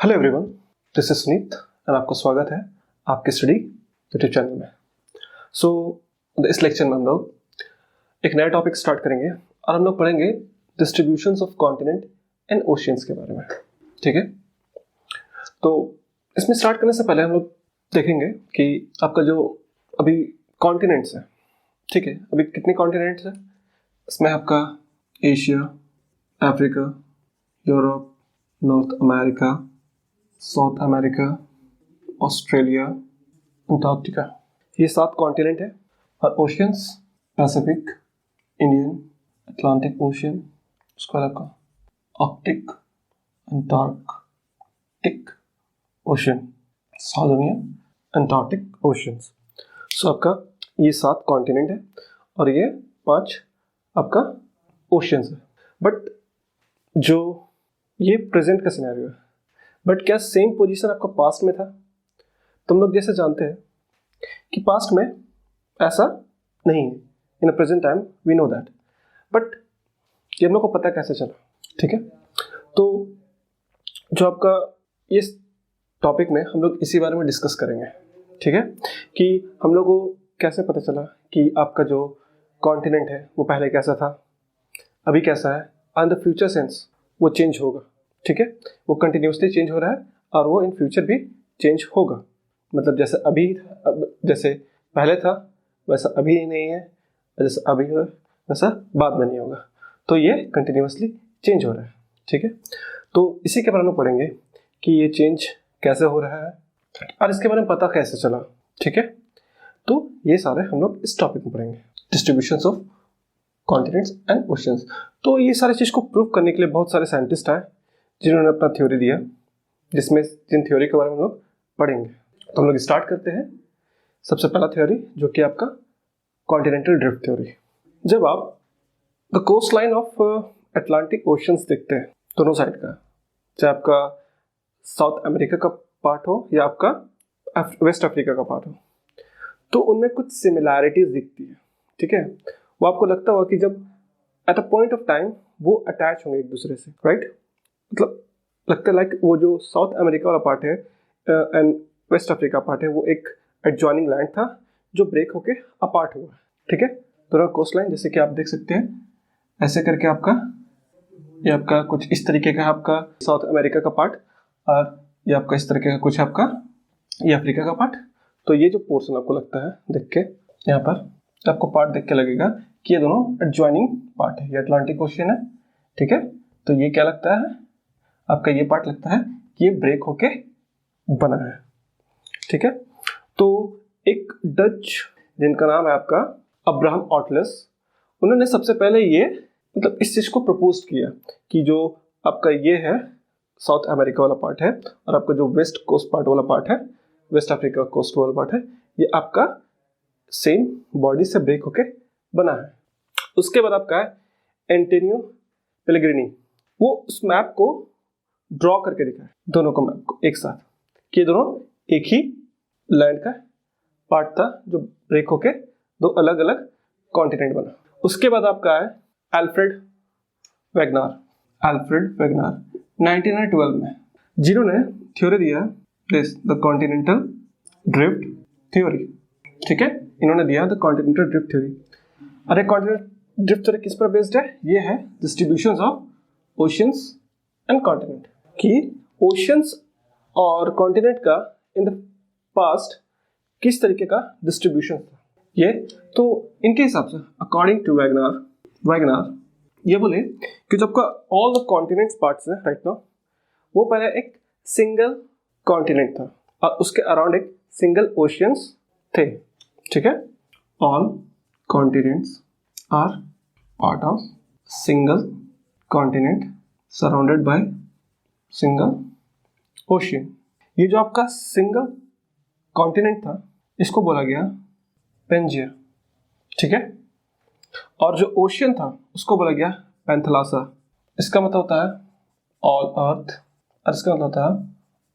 Hello everyone, this is Sunit and आपका स्वागत है आपके स्टडी यूट्यूब चैनल में। इस लेक्चर में हम लोग एक नया टॉपिक स्टार्ट करेंगे और हम लोग पढ़ेंगे distributions of continent and oceans के बारे में। ठीक है, तो इसमें स्टार्ट करने से पहले हम लोग देखेंगे कि आपका जो अभी कॉन्टिनेंट्स है, ठीक है, अभी कितने कॉन्टिनेंट्स हैं। इसमें आपका Asia, Africa, Europe, North America, South America, Australia, Antarctica, ये 7 कॉन्टिनेंट है। और oceans Pacific, Indian, Atlantic ocean, उसके बाद आपका Arctic, Antarctic ocean, southern ocean Antarctic oceans. आपका ये 7 कॉन्टिनेंट है और ये 5 आपका ओशियंस है। बट जो ये प्रेजेंट का सिनेरियो है, बट क्या सेम पोजीशन आपका पास्ट में था? तुम लोग जैसे जानते हैं कि पास्ट में ऐसा नहीं है, in a present time we know that, but ये हम लोग को पता कैसे चला? ठीक है, तो जो आपका इस टॉपिक में हम लोग इसी बारे में डिस्कस करेंगे। ठीक है, कि हम लोग को कैसे पता चला कि आपका जो कॉन्टिनेंट है वो पहले कैसा था, अभी कैसा है, एंड द फ्यूचर सेंस वो चेंज होगा। ठीक है, वो कंटिन्यूसली चेंज हो रहा है और वो इन फ्यूचर भी चेंज होगा। मतलब जैसे अभी जैसे पहले था वैसा अभी नहीं है, जैसे अभी है वैसा बाद में नहीं होगा, तो ये कंटिन्यूसली चेंज हो रहा है। ठीक है, तो इसी के बारे में पढ़ेंगे कि ये चेंज कैसे हो रहा है और इसके बारे में पता कैसे चला। ठीक है, तो ये सारे हम लोग इस टॉपिक में पढ़ेंगे, distributions of continents and oceans. तो ये सारी चीज़ को प्रूव करने के लिए बहुत सारे साइंटिस्ट आए जिन्होंने अपना थ्योरी दिया, जिसमें जिन थ्योरी के बारे में हम लोग पढ़ेंगे। तो हम लोग स्टार्ट करते हैं। सबसे पहला थ्योरी जो कि आपका कॉन्टिनेंटल ड्रिफ्ट थ्योरी। जब आप the coastline of Atlantic oceans देखते हैं दोनों साइड का, चाहे आपका साउथ अमेरिका का पार्ट हो या आपका वेस्ट अफ्रीका का पार्ट हो, तो उनमें कुछ सिमिलैरिटीज दिखती है। ठीक है, वो आपको लगता होगा कि जब at a point of time वो अटैच होंगे एक दूसरे से, राइट? मतलब लगता है लाइक वो जो साउथ अमेरिका वाला पार्ट है एंड वेस्ट अफ्रीका पार्ट है वो एक एडजॉइनिंग लैंड था जो ब्रेक होके अपार्ट हुआ है। ठीक है, दोनों कोस्ट लाइन जैसे कि आप देख सकते हैं ऐसे करके आपका ये आपका कुछ इस तरीके का आपका साउथ अमेरिका का पार्ट और ये आपका इस तरीके का कुछ आपका ये अफ्रीका का पार्ट। तो ये जो पोर्शन आपको लगता है देख के यहाँ पर आपको पार्ट देख के लगेगा कि ये दोनों एडजॉइनिंग पार्ट है, ये अटलांटिक ओशियन है। ठीक है, तो ये क्या लगता है आपका, ये पार्ट लगता है कि ये ब्रेक होके बना है। ठीक है, तो एक डच जिनका नाम है आपका अब्राहम ऑटलस, उन्होंने सबसे पहले ये मतलब इस चीज को प्रपोज किया कि जो आपका ये है साउथ अमेरिका वाला पार्ट है और आपका जो वेस्ट कोस्ट पार्ट वाला पार्ट है, वेस्ट अफ्रीका कोस्ट वाला पार्ट है, ये आपका सेम बॉडी से ब्रेक होके बना है। उसके बाद आपका है एंटोनियो पेलेग्रिनी, वो उस मैप को ड्रॉ करके दिखाए, दोनों को मैप को एक साथ, कि दोनों एक ही लैंड का पार्ट था जो ब्रेक होके दो अलग अलग कॉन्टिनेंट बना। उसके बाद आपका है अल्फ्रेड वेगनार 1912 में, जिन्होंने थ्योरी दिया द कॉन्टिनेंटल ड्रिफ्ट थ्योरी। ठीक है, इन्होंने दिया द कॉन्टिनेंटल ड्रिफ्ट थ्योरी। अरे कॉन्टिनेंटल ड्रिफ्ट थ्योरी किस पर बेस्ड है? ये है distributions of oceans and continent, कि ओशियंस और कॉन्टिनेंट का इन द पास्ट किस तरीके का डिस्ट्रीब्यूशन था ये। तो इनके हिसाब से अकॉर्डिंग टू वैगनार ये बोले कि जब का ऑल द कॉन्टिनेंट्स पार्ट्स हैं राइट नाउ, वो पहले एक सिंगल कॉन्टिनेंट था और उसके अराउंड एक सिंगल ओशियंस थे। ठीक है, all continents are part of single continent surrounded by single ocean. ये जो आपका सिंगल कॉन्टिनेंट था इसको बोला गया पेंजिया। ठीक है, और जो ओशियन था उसको बोला गया पैंथलासा। इसका मतलब होता है ऑल अर्थ और इसका मतलब होता है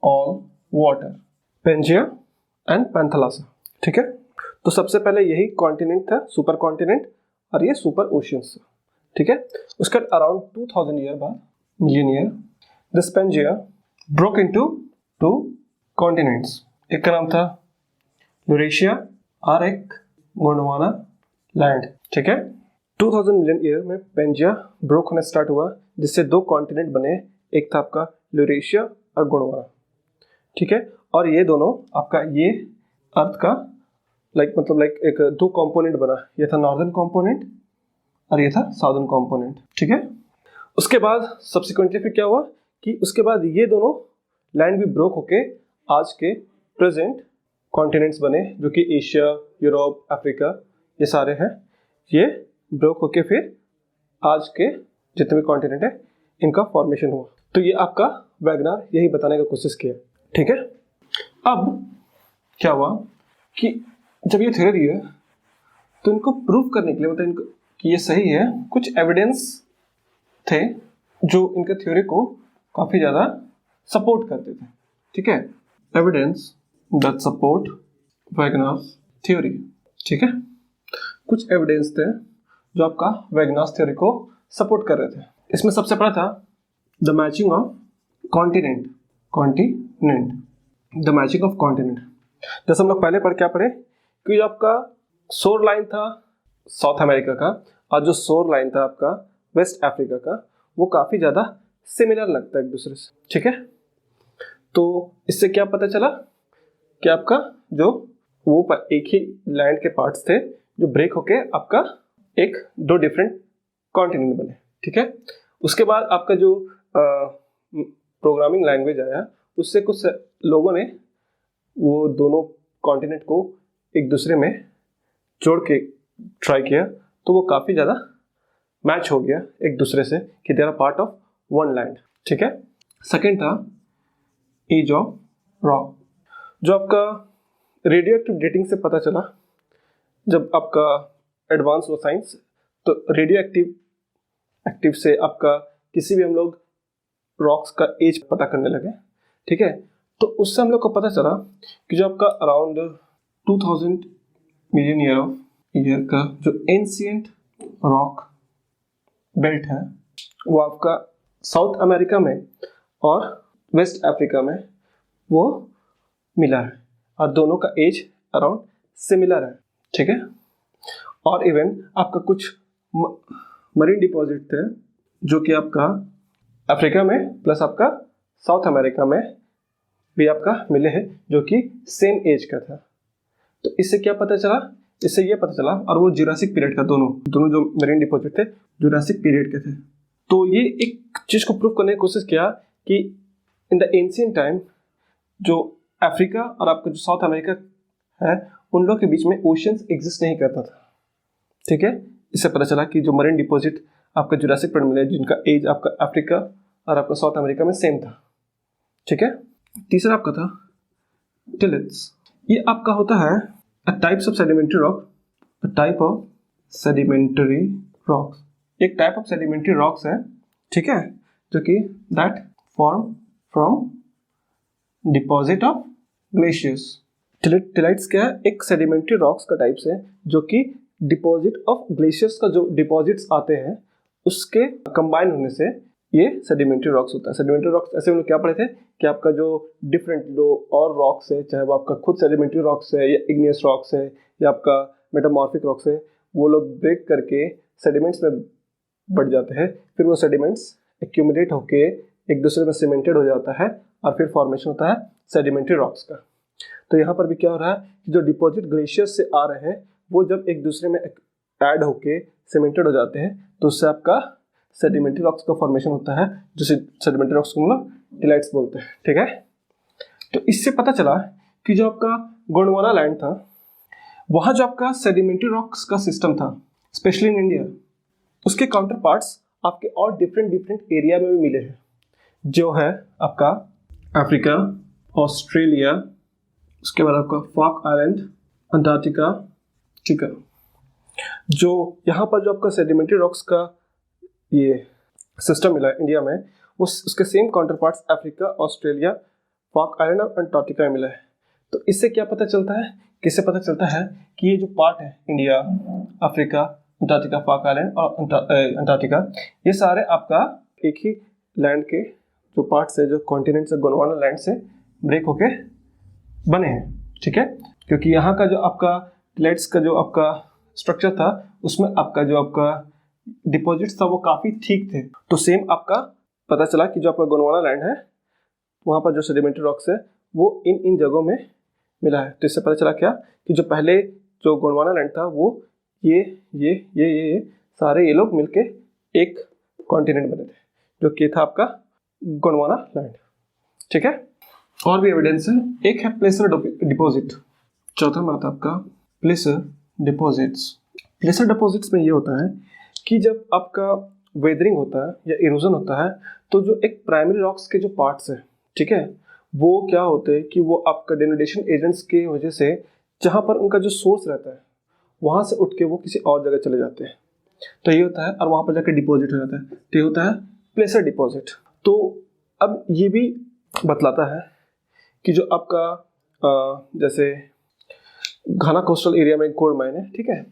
all water, Pangaea and Panthalassa. ठीक है, तो सबसे पहले यही कॉन्टिनेंट था, सुपर कॉन्टिनेंट, और ये सुपर ओशियंस। ठीक है, उसका अराउंड 2000 ईयर बाद, million year, this Pangaea broke into 2 continents. एक का नाम था यूरेशिया और एक गोंडवाना लैंड। ठीक है, 2000 मिलियन ईयर में पेंजिया ब्रोक होना स्टार्ट हुआ, जिससे 2 कॉन्टिनेंट बने। एक था आपका यूरेशिया और गोंडवाना। ठीक है, और ये दोनों आपका ये अर्थ का मतलब एक 2 कंपोनेंट बना। ये था नॉर्दर्न कंपोनेंट और ये था साउदर्न कंपोनेंट। ठीक है, उसके बाद सब्सिक्वेंटली फिर क्या हुआ कि उसके बाद ये दोनों लैंड भी ब्रोक होके आज के प्रेजेंट कॉन्टिनेंट्स बने, जो कि एशिया, यूरोप, अफ्रीका ये सारे हैं। ये ब्रोक होके फिर आज के जितने भी कॉन्टिनेंट है इनका फॉर्मेशन हुआ। तो ये आपका वैगनार यही बताने का कोशिश किया। ठीक है, अब क्या हुआ कि जब ये थ्योरी दी है तो इनको प्रूव करने के लिए मतलब इनको कि ये सही है, कुछ एविडेंस थे जो इनके थ्योरी को काफी ज्यादा सपोर्ट करते थे। ठीक है, एविडेंस दैट सपोर्ट वैगनार्स थ्योरी। ठीक है, कुछ एविडेंस थे जो आपका वैगनार्स थ्योरी को सपोर्ट कर रहे थे। इसमें सबसे पहला था the matching of continent. The matching of continent, जैसे हम लोग पहले क्या पढ़े कि जो आपका शोर लाइन था साउथ अमेरिका का और जो शोर लाइन था आपका वेस्ट अफ्रीका का, वो काफी ज्यादा सिमिलर लगता है एक दूसरे से। ठीक है, तो इससे क्या पता चला कि आपका जो वो एक ही लैंड के पार्ट्स थे जो ब्रेक होके आपका एक 2 डिफरेंट कॉन्टिनेंट बने। ठीक है, उसके बाद आपका जो प्रोग्रामिंग लैंग्वेज आया उससे कुछ लोगों ने वो दोनों कॉन्टिनेंट को एक दूसरे में जोड़ के ट्राई किया, तो वो काफी ज्यादा मैच हो गया एक दूसरे से कि they are part of one land. ठीक है, सेकंड था एज ऑफ रॉक। जो आपका रेडियो एक्टिव डेटिंग से पता चला, जब आपका एडवांस हुआ साइंस, तो रेडियो एक्टिव से आपका किसी भी हम लोग रॉक्स का एज पता करने लगे। ठीक है, तो उससे हम लोग को पता चला कि जो आपका अराउंड 2000 मिलियन ईयर का जो एंशिएंट रॉक बेल्ट है वो आपका साउथ अमेरिका में और वेस्ट अफ्रीका में वो मिला है और दोनों का एज अराउंड सिमिलर है। ठीक है, और इवन आपका कुछ मरीन डिपॉजिट थे जो कि आपका अफ्रीका में प्लस आपका साउथ अमेरिका में भी आपका मिले हैं जो कि सेम एज का था। तो इससे क्या पता चला, इससे ये पता चला, और वो जुरासिक पीरियड का दोनों जो मरीन डिपॉजिट थे जुरासिक पीरियड के थे। तो ये एक चीज को प्रूव करने की कोशिश किया कि इन द एंशिएंट टाइम जो अफ्रीका और आपका जो साउथ अमेरिका है उन लोग के बीच में ओशियंस एग्जिस्ट नहीं करता था। ठीक है, इससे पता चला कि जो मरीन डिपॉजिट आपका जुरासिक पीरियड मिले जिनका एज आपका अफ्रीका और आपका साउथ अमेरिका में सेम था। ठीक है, तीसरा आपका था टिलेट्स। ये आपका होता है a types of sedimentary rock, a type of sedimentary rocks. एक टाइप ऑफ सेडिमेंट्री रॉक्स है, ठीक है, जो कि that form from deposit of glaciers. Tillites क्या है, एक सेडिमेंट्री रॉक्स का टाइप्स है जो कि डिपॉजिट ऑफ ग्लेशियर्स का जो डिपॉजिट्स आते हैं उसके कंबाइन होने से ये सेडिमेंट्री रॉक्स होता है। सेडिमेंट्री रॉक्स ऐसे हम लोग क्या पढ़े थे कि आपका जो डिफरेंट जो और रॉक्स है, चाहे वो आपका खुद सेडिमेंट्री रॉक्स है या इग्नियस रॉक्स है या आपका मेटामॉर्फिक रॉक्स है, वो लोग ब्रेक करके सेडिमेंट्स में बढ़ जाते हैं, फिर वो सेडिमेंट्स एक्यूमुलेट होके एक दूसरे में सीमेंटेड हो जाता है और फिर फॉर्मेशन होता है सेडिमेंट्री रॉक्स का। तो यहाँ पर भी क्या हो रहा है कि जो डिपॉजिट ग्लेशियर्स से आ रहे हैं वो जब एक दूसरे में ऐड होके सीमेंटेड हो जाते हैं तो उससे आपका सेडिमेंट्री रॉक्स का फॉर्मेशन होता है, जो सेडिमेंट्री रॉक्स को हम लोग टिलाइट्स बोलते हैं। ठीक है, तो इससे पता चला कि जो आपका गोंडवाना लैंड था वहाँ जो आपका सेडिमेंट्री रॉक्स का सिस्टम था स्पेशली इन इंडिया, उसके काउंटर पार्ट्स आपके और डिफरेंट एरिया में भी मिले हैं, जो है आपका अफ्रीका, ऑस्ट्रेलिया, उसके बाद आपका फॉक आइलैंड, अंटार्कटिका। ठीक है, जो यहाँ पर जो आपका सेडिमेंट्री रॉक्स का ये सिस्टम मिला है इंडिया में, उसके same counterparts Africa, Australia, फॉक आइलैंड और अंटार्कटिका में मिला है। तो इससे क्या पता चलता है, किससे पता चलता है कि ये जो पार्ट है इंडिया, अफ्रीका, अंटार्कटिका, फॉक आइलैंड और अंटार्कटिका, ये सारे आपका एक ही लैंड के जो पार्ट्स है जो कॉन्टिनेंट से गोंडवाना लैंड से ब्रेक होके बने हैं, ठीक है। क्योंकि यहाँ का जो आपका प्लेट्स का जो आपका स्ट्रक्चर था उसमें आपका जो आपका डिपॉजिट्स था वो काफ़ी ठीक थे। तो सेम आपका पता चला कि जो आपका गोंडवाना लैंड है वहाँ पर जो सेडिमेंट्री रॉक्स है वो इन जगहों में मिला है। तो इससे पता चला क्या कि जो पहले जो गोंडवाना लैंड था वो ये सारे ये लोग मिलके एक कॉन्टिनेंट बने थे जो कि था आपका गोंडवाना लैंड, ठीक है। और भी एविडेंस है, एक है प्लेसर डिपॉजिट, चौथा में आता है आपका प्लेसर डिपॉजिट्स। प्लेसर डिपॉजिट्स में ये होता है कि जब आपका वेदरिंग होता है या इरोजन होता है तो जो एक प्राइमरी रॉक्स के जो पार्ट्स है, ठीक है, वो क्या होते हैं कि वो आपका डेनुडेशन एजेंट्स की वजह से जहाँ पर उनका जो सोर्स रहता है वहाँ से उठ के वो किसी और जगह चले जाते हैं, तो ये होता है, और वहाँ पर जाकर डिपॉजिट हो जाता है, तो ये होता है प्लेसर डिपॉजिट। तो अब ये भी बतलाता है कि जो आपका जैसे घाना कोस्टल एरिया में गोल्ड माइन है, ठीक है,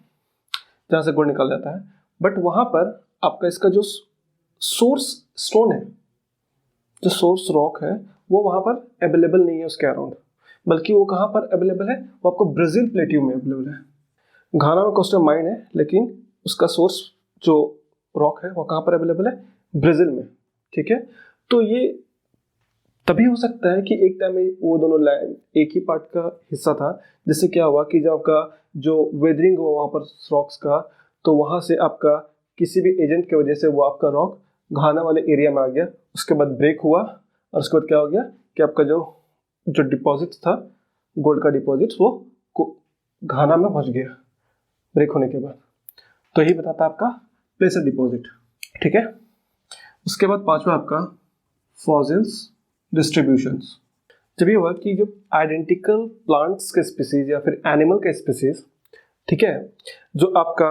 जहाँ से गोल्ड निकल जाता है, बट वहाँ पर आपका इसका जो सोर्स स्टोन है, जो सोर्स रॉक है, वो वहाँ पर अवेलेबल नहीं है उसके अराउंड, बल्कि वो कहाँ पर अवेलेबल है, वो आपको ब्राज़ील प्लेट्यू में अवेलेबल है। घाना में कोस्टल माइन है लेकिन उसका सोर्स जो रॉक है वो कहाँ पर अवेलेबल है, ब्राज़ील में, ठीक है। तो ये तभी हो सकता है कि एक टाइम में वो दोनों लैंड एक ही पार्ट का हिस्सा था, जिससे क्या हुआ कि जब आपका जो वेदरिंग हुआ वहाँ पर रॉक्स का, तो वहाँ से आपका किसी भी एजेंट की वजह से वो आपका रॉक घाना वाले एरिया में आ गया, उसके बाद ब्रेक हुआ, और उसके बाद क्या हो गया कि आपका जो डिपॉजिट था गोल्ड का डिपॉजिट वो घाना में पहुँच गया ब्रेक होने के बाद। तो यही बताता है आपका प्लेसर डिपॉजिट, ठीक है। उसके बाद पांचवा आपका फॉसिल्स डिस्ट्रीब्यूशंस। जब ये हुआ कि जो आइडेंटिकल प्लांट्स के स्पीसीज या फिर एनिमल के स्पीसीज, ठीक है, जो आपका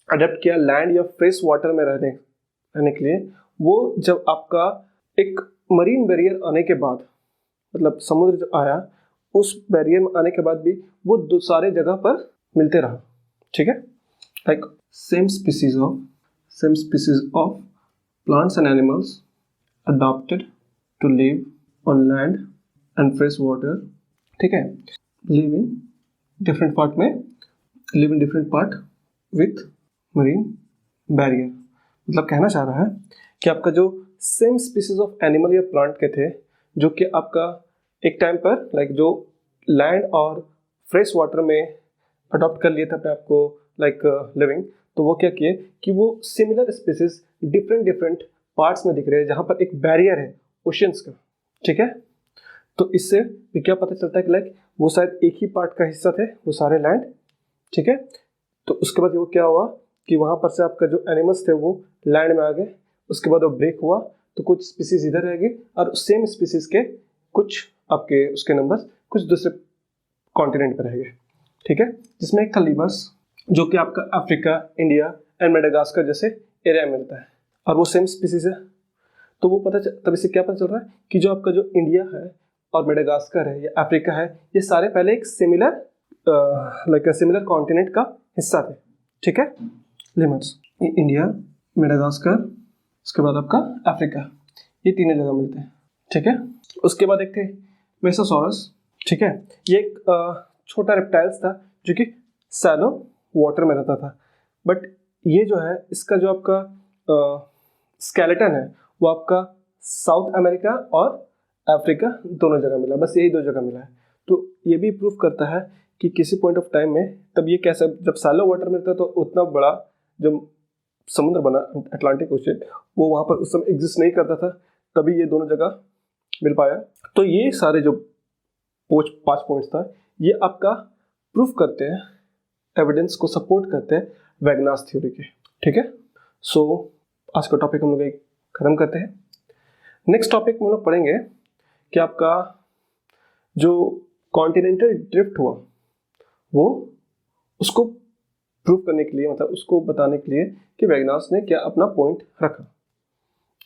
अडेप्ट किया लैंड या फ्रेश वाटर में रहने के लिए, वो जब आपका एक मरीन बैरियर आने के बाद, मतलब समुद्र जब आया, उस बैरियर में आने के बाद भी वो दो सारे जगह पर मिलते रहा, ठीक है। Like same species of plants and animals adapted to live on land and fresh water, ठीक है, live in different part with marine barrier। मतलब कहना चाह रहा है कि आपका जो सेम स्पीसीज ऑफ एनिमल या प्लांट के थे जो कि आपका एक टाइम पर लाइक जो लैंड और फ्रेश वाटर में अडॉप्ट कर लिए थे अपने आप को लाइक लिविंग, तो वो क्या किए कि वो सिमिलर स्पीसीज डिफरेंट पार्ट्स में दिख रहे हैं जहाँ पर एक बैरियर है ओशियंस का, ठीक है। तो इससे भी क्या पता चलता है कि लाइक वो शायद एक ही पार्ट का हिस्सा थे वो सारे लैंड, ठीक है। तो उसके बाद वो क्या हुआ कि वहाँ पर से आपका जो एनिमल्स थे वो लैंड में आ गए, उसके बाद वो ब्रेक हुआ तो कुछ स्पीसीज इधर रह गए और सेम स्पीसीज के कुछ आपके उसके नंबर कुछ दूसरे कॉन्टिनेंट पर रह गए, ठीक है। जिसमें एक था लीबर्स जो कि आपका अफ्रीका, इंडिया एंड मेडागास्कर जैसे एरिया में मिलता है और वो सेम स्पीसीज है। तो वो तब इससे क्या पता चल रहा है कि जो आपका जो इंडिया है और मेडागास्कर है या अफ्रीका है, ये सारे पहले एक सिमिलर कॉन्टिनेंट का हिस्सा थे, ठीक है। लिमिट्स इंडिया, मेडागास्कर, उसके बाद आपका अफ्रीका, ये तीनों जगह मिलते हैं, ठीक है। उसके बाद एक थे मेसोसॉरस, ठीक है। ये एक छोटा रेप्टाइल्स था जो कि सैलो वाटर में रहता था, बट ये जो है इसका जो आपका स्केलेटन है वो आपका साउथ अमेरिका और अफ्रीका दोनों जगह मिला, बस यही दो जगह मिला है। तो ये भी प्रूफ करता है कि किसी पॉइंट ऑफ टाइम में तब ये कैसे, जब सैलो वाटर में रहता तो उतना बड़ा जो समुद्र बना अटलांटिक ओशन वो वहाँ पर उस समय एग्जिस्ट नहीं करता था, तभी ये दोनों जगह मिल पाया। तो ये सारे जो 5 पॉइंट्स था ये आपका प्रूफ करते हैं, एविडेंस को सपोर्ट करते हैं वैगनास थ्योरी के, ठीक है। सो आज का टॉपिक हम लोग खत्म करते हैं। नेक्स्ट टॉपिक में हम लोग पढ़ेंगे कि आपका जो कॉन्टिनेंटल ड्रिफ्ट हुआ वो उसको प्रूव करने के लिए, मतलब उसको बताने के लिए कि वैगनास ने क्या अपना पॉइंट रखा,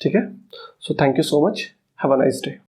ठीक है। So thank you so much, have a nice day.